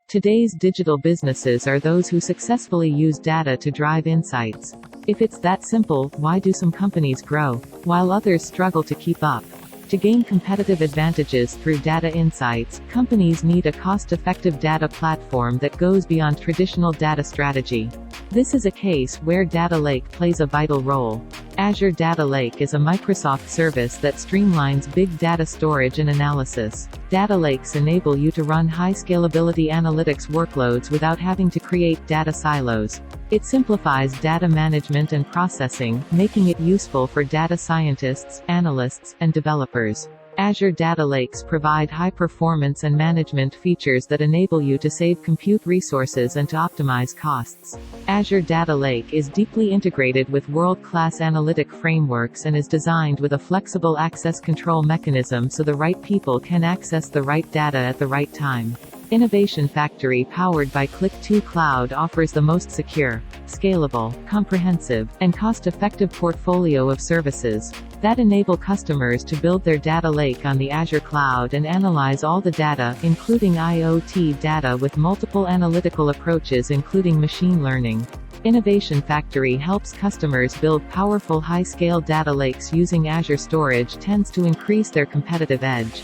Today's digital businesses are those who successfully use data to drive insights. If it's that simple, why do some companies grow, while others struggle to keep up? To gain competitive advantages through data insights, companies need a cost-effective data platform that goes beyond traditional data strategy. This is a case where Data Lake plays a vital role. Azure Data Lake is a Microsoft service that streamlines big data storage and analysis. Data lakes enable you to run high scalability analytics workloads without having to create data silos. It simplifies data management and processing, making it useful for data scientists, analysts, and developers. Azure Data Lakes provide high-performance and management features that enable you to save compute resources and to optimize costs. Azure Data Lake is deeply integrated with world-class analytic frameworks and is designed with a flexible access control mechanism so the right people can access the right data at the right time. Innovation Factory powered by Click2Cloud offers the most secure, scalable, comprehensive, and cost-effective portfolio of services that enable customers to build their data lake on the Azure cloud and analyze all the data, including IoT data with multiple analytical approaches including machine learning. Innovation Factory helps customers build powerful high-scale data lakes using Azure storage tends to increase their competitive edge.